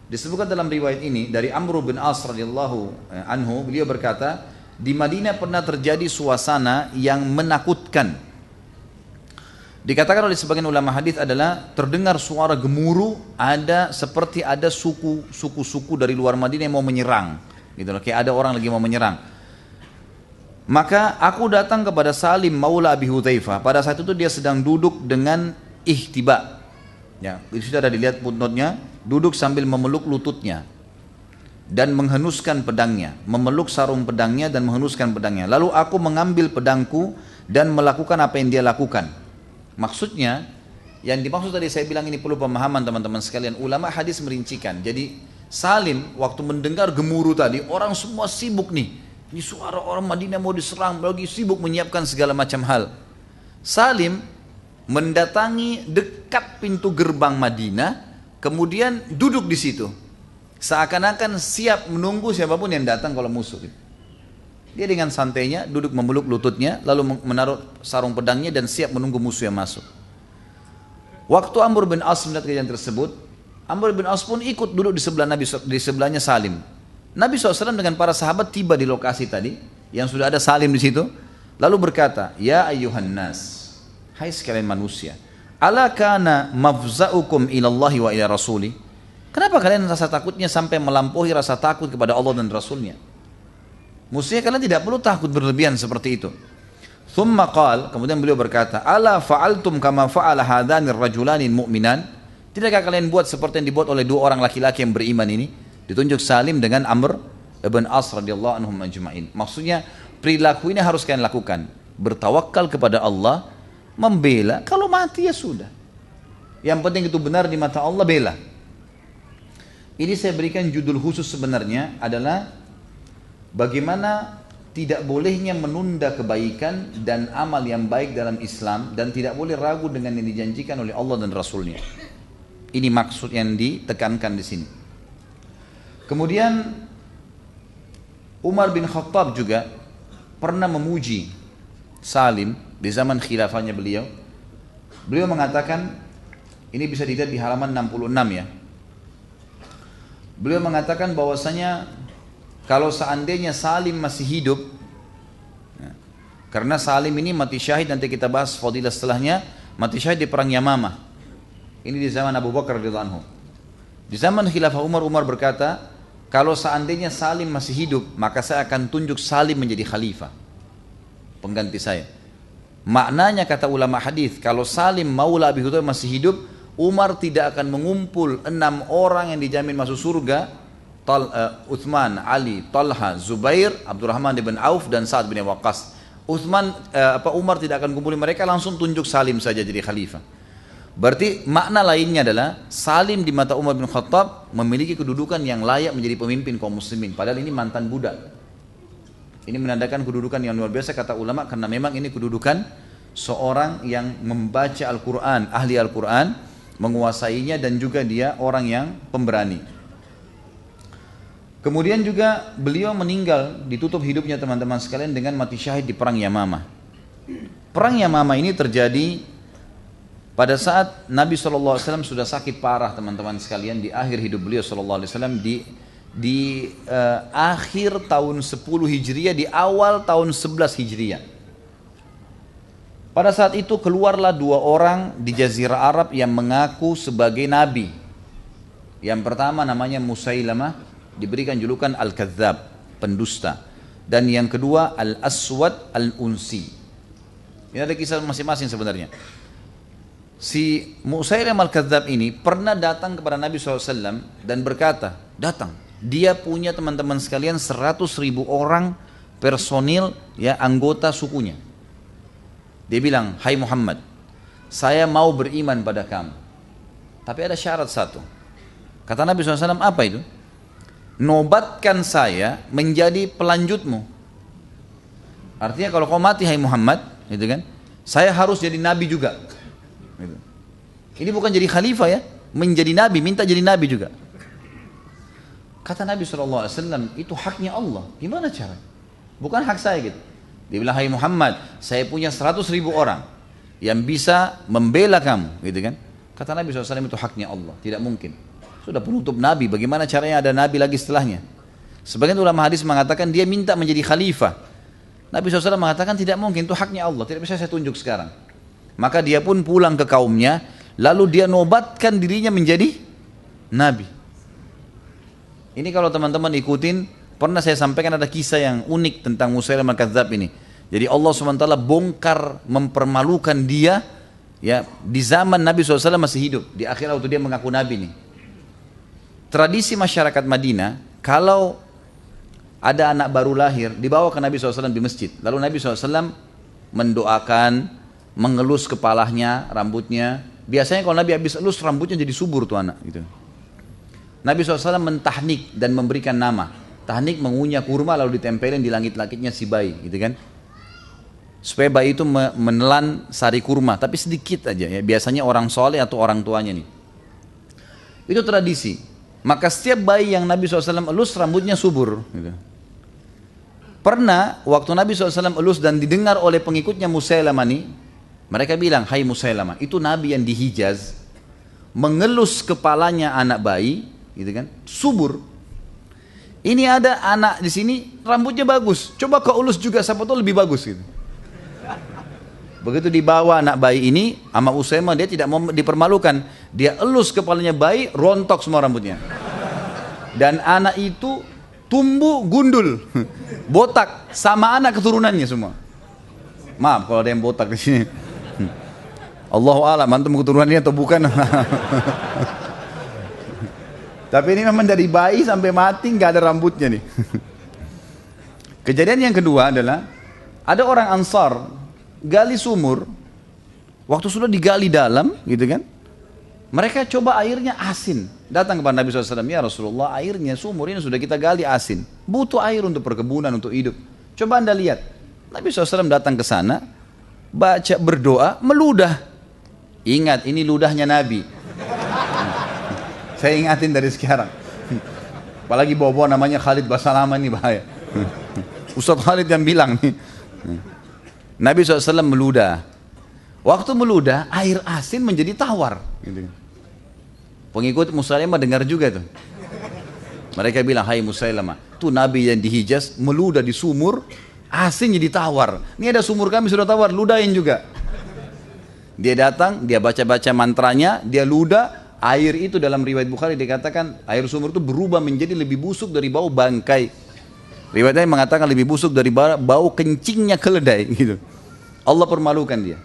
Disebutkan dalam riwayat ini dari Amr bin As radhiyallahu anhu, beliau berkata, di Madinah pernah terjadi suasana yang menakutkan. Dikatakan oleh sebagian ulama hadis adalah terdengar suara gemuruh, seperti ada suku-suku dari luar Madinah yang mau menyerang, gitu loh, kayak ada orang lagi mau menyerang. Maka aku datang kepada Salim Maula Abi Hudzaifah. Pada saat itu dia sedang duduk dengan ihtiba. Ya, itu sudah ada dilihat footnote-nya, duduk sambil memeluk lututnya dan menghenuskan pedangnya, memeluk sarung pedangnya dan menghenuskan pedangnya. Lalu aku mengambil pedangku dan melakukan apa yang dia lakukan. Maksudnya, yang dimaksud tadi saya bilang ini perlu pemahaman teman-teman sekalian. Ulama hadis merincikan. Jadi Salim waktu mendengar gemuruh tadi, orang semua sibuk nih. Ini suara orang Madinah mau diserang, lagi sibuk menyiapkan segala macam hal. Salim mendatangi dekat pintu gerbang Madinah, kemudian duduk di situ, seakan-akan siap menunggu siapapun yang datang kalau musuh. Dia dengan santainya duduk memeluk lututnya, lalu menaruh sarung pedangnya dan siap menunggu musuh yang masuk. Waktu Amr bin As melihat kejadian tersebut, Amr bin As pun ikut duduk di sebelah Nabi, di sebelahnya Salim. Nabi SAW dengan para sahabat tiba di lokasi tadi, yang sudah ada Salim di situ, lalu berkata, Ya ayyuhan nas, hai sekalian manusia, ala kana mafza'ukum ilallahi wa ila rasuli. Kenapa kalian rasa takutnya sampai melampaui rasa takut kepada Allah dan Rasulnya? Mestinya kalian tidak perlu takut berlebihan seperti itu. Thumma qal, kemudian beliau berkata, ala fa'altum kama fa'ala hadhanir rajulani mu'minan. Tidakkah kalian buat seperti yang dibuat oleh dua orang laki-laki yang beriman ini? Ditunjuk Salim dengan Amr ibn As radhiyallahu anhum ajma'in. Maksudnya perilaku ini harus kalian lakukan, bertawakal kepada Allah, membela, kalau mati ya sudah. Yang penting itu benar di mata Allah, bela. Ini saya berikan judul khusus sebenarnya adalah bagaimana tidak bolehnya menunda kebaikan dan amal yang baik dalam Islam, dan tidak boleh ragu dengan yang dijanjikan oleh Allah dan Rasulnya. Ini maksud yang ditekankan di sini. Kemudian Umar bin Khattab juga pernah memuji Salim di zaman khilafahnya beliau. Beliau mengatakan, ini bisa dilihat di halaman 66 ya. Beliau mengatakan bahwasanya kalau seandainya Salim masih hidup, ya, karena Salim ini mati syahid, nanti kita bahas fadilah setelahnya, mati syahid di perang Yamamah. Ini di zaman Abu Bakar radhiyallahu anhu. Di zaman khilafah Umar, Umar berkata, kalau seandainya Salim masih hidup, maka saya akan tunjuk Salim menjadi khalifah, pengganti saya. Maknanya kata ulama hadis, kalau Salim Maula Abi Hudzaifah masih hidup, Umar tidak akan mengumpul 6 orang yang dijamin masuk surga, Uthman, Ali, Talha, Zubair, Abdurrahman bin Auf dan Sa'ad bin Waqqas. Umar tidak akan kumpulin mereka, langsung tunjuk Salim saja jadi khalifah. Berarti makna lainnya adalah Salim di mata Umar bin Khattab memiliki kedudukan yang layak menjadi pemimpin kaum muslimin, padahal ini mantan budak. Ini menandakan kedudukan yang luar biasa kata ulama, karena memang ini kedudukan seorang yang membaca Al-Quran, ahli Al-Quran, menguasainya, dan juga dia orang yang pemberani. Kemudian juga beliau meninggal, ditutup hidupnya teman-teman sekalian dengan mati syahid di perang Yamamah. Perang Yamamah ini terjadi pada saat Nabi SAW sudah sakit parah teman-teman sekalian, di akhir hidup beliau SAW, di akhir tahun 10 Hijriah, di awal tahun 11 Hijriah. Pada saat itu keluarlah 2 orang di Jazirah Arab yang mengaku sebagai Nabi. Yang pertama namanya Musailamah, diberikan julukan Al-Kadzab, pendusta. Dan yang kedua Al-Aswad Al-Unsi. Ini ada kisah masing-masing sebenarnya. Si Musailamah Al-Kadzab ini pernah datang kepada Nabi SAW dan berkata, datang, dia punya teman-teman sekalian 100.000 orang personil, ya, anggota sukunya. Dia bilang, hai Muhammad, saya mau beriman pada kamu, tapi ada syarat satu. Kata Nabi SAW, apa itu? Nobatkan saya menjadi pelanjutmu. Artinya kalau kau mati hai Muhammad, gitu kan, saya harus jadi nabi juga. Gitu. Ini bukan jadi khalifah ya, menjadi nabi, minta jadi nabi juga. Kata Nabi SAW, itu haknya Allah. Gimana cara? Bukan hak saya gitu. Dia bilang, hai Muhammad, saya punya 100.000 orang yang bisa membela kamu, gitu kan? Kata Nabi SAW, itu haknya Allah, tidak mungkin. Sudah penutup Nabi, bagaimana caranya ada Nabi lagi setelahnya? Sebagian ulama hadis mengatakan dia minta menjadi khalifah. Nabi SAW mengatakan tidak mungkin, itu haknya Allah, tidak bisa saya tunjuk sekarang. Maka dia pun pulang ke kaumnya, lalu dia nobatkan dirinya menjadi Nabi. Ini kalau teman-teman ikutin, pernah saya sampaikan ada kisah yang unik tentang Musailamah al-Kadzdzab ini. Jadi Allah SWT bongkar mempermalukan dia ya di zaman Nabi SAW masih hidup, di akhir waktu dia mengaku Nabi nih. Tradisi masyarakat Madinah, kalau ada anak baru lahir, dibawa ke Nabi SAW di masjid. Lalu Nabi SAW mendoakan, mengelus kepalanya, rambutnya. Biasanya kalau Nabi habis elus, rambutnya jadi subur tuh anak. Gitu. Nabi SAW mentahnik dan memberikan nama. Tahnik mengunyah kurma lalu ditempelin di langit-langitnya si bayi. Gitu kan. Supaya bayi itu menelan sari kurma, tapi sedikit aja ya. Biasanya orang soleh atau orang tuanya nih. Itu tradisi. Maka setiap bayi yang Nabi SAW elus rambutnya subur. Gitu. Pernah waktu Nabi SAW elus dan didengar oleh pengikutnya Musailamah nih, mereka bilang, hai Musailamah, itu Nabi yang di Hijaz mengelus kepalanya anak bayi, gitu kan, subur. Ini ada anak di sini rambutnya bagus, coba kau elus juga, siapa tahu lebih bagus gitu. Begitu dibawa anak bayi ini sama Usaimah, dia tidak mau dipermalukan, dia elus kepalanya bayi, rontok semua rambutnya. Dan anak itu tumbuh gundul, botak, sama anak keturunannya semua. Maaf kalau ada yang botak di sini. Allahu a'lam, antum keturunannya atau bukan? Tapi ini memang dari bayi sampai mati nggak ada rambutnya nih. Kejadian yang kedua adalah ada orang Ansar gali sumur, waktu sudah digali dalam, gitu kan? Mereka coba airnya asin. Datang kepada Nabi SAW, ya Rasulullah, airnya sumur ini sudah kita gali asin. Butuh air untuk perkebunan, untuk hidup. Coba anda lihat. Nabi SAW datang ke sana, baca berdoa, meludah. Ingat, ini ludahnya Nabi. Saya ingatin dari sekarang. Apalagi bawa-bawa namanya Khalid Basalamah ini bahaya. Ustadz Khalid yang bilang nih. Nabi SAW meludah. Waktu meludah, air asin menjadi tawar. Pengikut Musailamah dengar juga tuh. Mereka bilang, hai Musailamah, tuh Nabi yang di Hijaz meludah di sumur, asin jadi tawar. Ini ada sumur kami sudah tawar, ludahin juga. Dia datang, dia baca-baca mantranya, dia ludah, air itu dalam riwayat Bukhari dikatakan, air sumur itu berubah menjadi lebih busuk dari bau bangkai. Riwayatnya mengatakan lebih busuk dari bau kencingnya keledai gitu. Allah permalukan dia.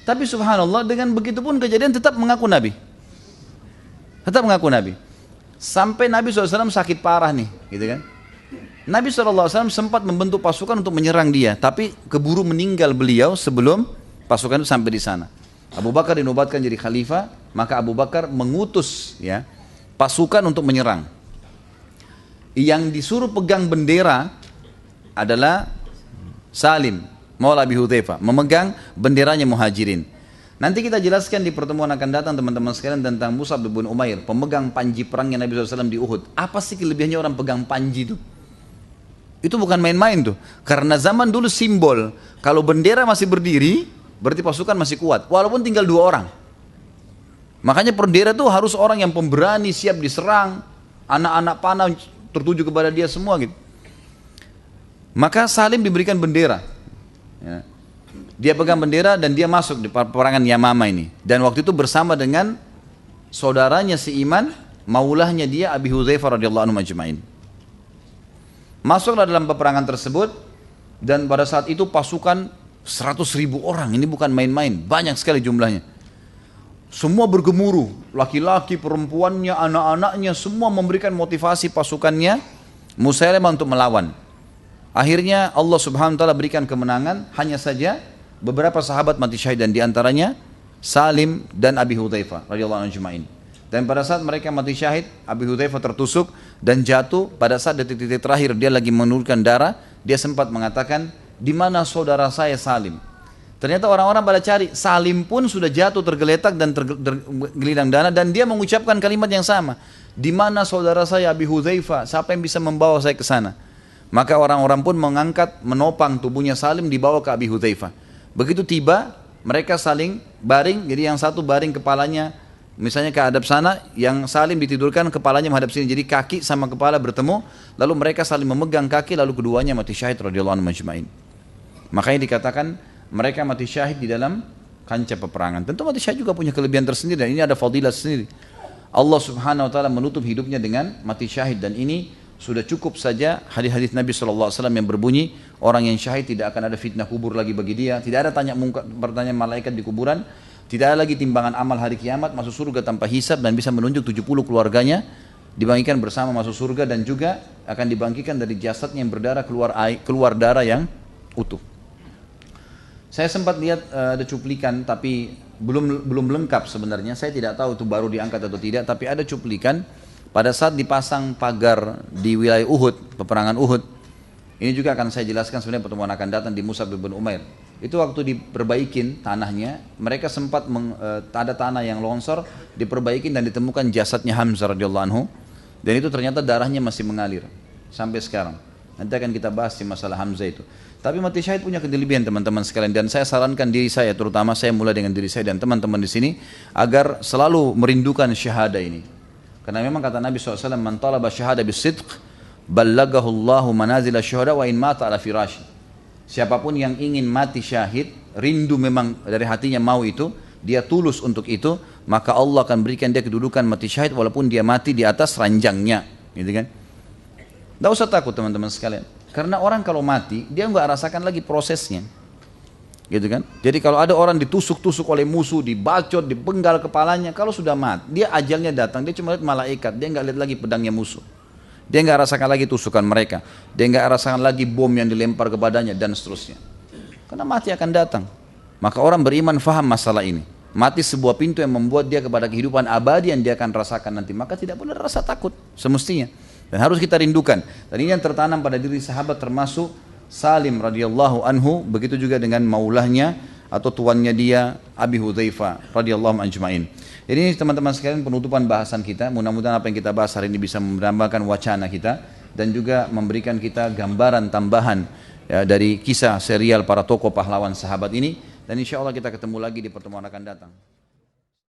Tapi subhanallah dengan begitu pun kejadian tetap mengaku Nabi. Tetap mengaku Nabi. Sampai Nabi SAW sakit parah nih, gitu kan. Nabi SAW sempat membentuk pasukan untuk menyerang dia, tapi keburu meninggal beliau sebelum pasukan itu sampai di sana. Abu Bakar dinobatkan jadi khalifah, maka Abu Bakar mengutus ya pasukan untuk menyerang. Yang disuruh pegang bendera adalah Salim Maula Abi Hudzaifah, memegang benderanya Muhajirin. Nanti kita jelaskan di pertemuan akan datang teman-teman sekalian tentang Mus'ab bin Umair, pemegang panji perangnya Nabi SAW di Uhud. Apa sih kelebihannya orang pegang panji itu? Itu bukan main-main tuh. Karena zaman dulu simbol, kalau bendera masih berdiri, berarti pasukan masih kuat. Walaupun tinggal 2 orang. Makanya bendera tuh harus orang yang pemberani, siap diserang. Anak-anak panah tertuju kepada dia semua gitu. Maka Salim diberikan bendera. Ya. Dia pegang bendera dan dia masuk di peperangan Yamama ini. Dan waktu itu bersama dengan saudaranya seiman, maulahnya dia Abi Hudzaifah radhiyallahu anhu ajma'in. Masuklah dalam peperangan tersebut dan pada saat itu pasukan 100.000 orang, ini bukan main-main, banyak sekali jumlahnya. Semua bergemuruh, laki-laki, perempuannya, anak-anaknya, semua memberikan motivasi pasukannya Musailamah untuk melawan. Akhirnya Allah Subhanahu wa taala berikan kemenangan, hanya saja beberapa sahabat mati syahid dan diantaranya Salim dan Abi Hudzaifah radhiyallahu anhu ajma'in. Dan pada saat mereka mati syahid, Abi Hudzaifah tertusuk dan jatuh. Pada saat detik-detik terakhir dia lagi menurunkan darah, dia sempat mengatakan, di mana saudara saya Salim? Ternyata orang-orang pada cari, Salim pun sudah jatuh tergeletak dan tergelindang darah dan dia mengucapkan kalimat yang sama. Di mana saudara saya Abi Hudzaifah? Siapa yang bisa membawa saya ke sana? Maka orang-orang pun mengangkat, menopang tubuhnya Salim dibawa ke Abi Hudzaifah. Begitu tiba, mereka saling baring, jadi yang satu baring kepalanya Misalnya ke hadap sana, yang Salim ditidurkan kepalanya menghadap sini. Jadi kaki sama kepala bertemu, lalu mereka saling memegang kaki, lalu keduanya mati syahid radhiyallahu anhum ajma'in. Makanya dikatakan mereka mati syahid di dalam kancah peperangan. Tentu mati syahid juga punya kelebihan tersendiri dan ini ada fadilah sendiri. Allah Subhanahu wa taala menutup hidupnya dengan mati syahid dan ini sudah cukup saja hadis-hadis Nabi SAW yang berbunyi orang yang syahid tidak akan ada fitnah kubur lagi bagi dia, tidak ada pertanyaan malaikat di kuburan, tidak ada lagi timbangan amal hari kiamat, masuk surga tanpa hisab dan bisa menunjuk 70 keluarganya dibangkitkan bersama masuk surga dan juga akan dibangkitkan dari jasadnya yang berdarah keluar darah yang utuh. Saya sempat lihat ada cuplikan tapi belum lengkap sebenarnya, saya tidak tahu itu baru diangkat atau tidak, tapi ada cuplikan pada saat dipasang pagar di wilayah Uhud, peperangan Uhud. Ini juga akan saya jelaskan sebenarnya pertemuan akan datang di Mus'ab bin Umair. Itu waktu diperbaikin tanahnya, mereka sempat ada tanah yang longsor, diperbaikin dan ditemukan jasadnya Hamzah radhiyallahu anhu. Dan itu ternyata darahnya masih mengalir sampai sekarang. Nanti akan kita bahas di masalah Hamzah itu. Tapi mati syahid punya kelebihan teman-teman sekalian, dan saya sarankan diri saya, terutama saya mulai dengan diri saya dan teman-teman di sini agar selalu merindukan syahadah ini. Karena memang kata Nabi SAW, man talaba syahada bisidq ballagahu Allahu manazil syuhada wa in mata ala firashi. Siapapun yang ingin mati syahid, rindu memang dari hatinya mau itu, dia tulus untuk itu, maka Allah akan berikan dia kedudukan mati syahid walaupun dia mati di atas ranjangnya, gitu kan? Tidak usah takut teman-teman sekalian, karena orang kalau mati dia nggak rasakan lagi prosesnya, gitu kan? Jadi kalau ada orang ditusuk-tusuk oleh musuh, dibacot, dipenggal kepalanya, kalau sudah mati, dia ajalnya datang, dia cuma lihat malaikat, dia nggak lihat lagi pedangnya musuh. Dia nggak rasakan lagi tusukan mereka, dia nggak rasakan lagi bom yang dilempar kepadanya dan seterusnya. Karena mati akan datang. Maka orang beriman faham masalah ini. Mati sebuah pintu yang membuat dia kepada kehidupan abadi yang dia akan rasakan nanti. Maka tidak boleh rasa takut semestinya. Dan harus kita rindukan. Dan ini yang tertanam pada diri sahabat termasuk Salim radhiyallahu anhu, begitu juga dengan maulahnya atau tuannya dia Abi Hudzaifah radhiyallahu ajma'in. Jadi ini teman-teman sekalian penutupan bahasan kita. Mudah-mudahan apa yang kita bahas hari ini bisa menambahkan wacana kita dan juga memberikan kita gambaran tambahan ya, dari kisah serial para tokoh pahlawan sahabat ini. Dan insya Allah kita ketemu lagi di pertemuan akan datang.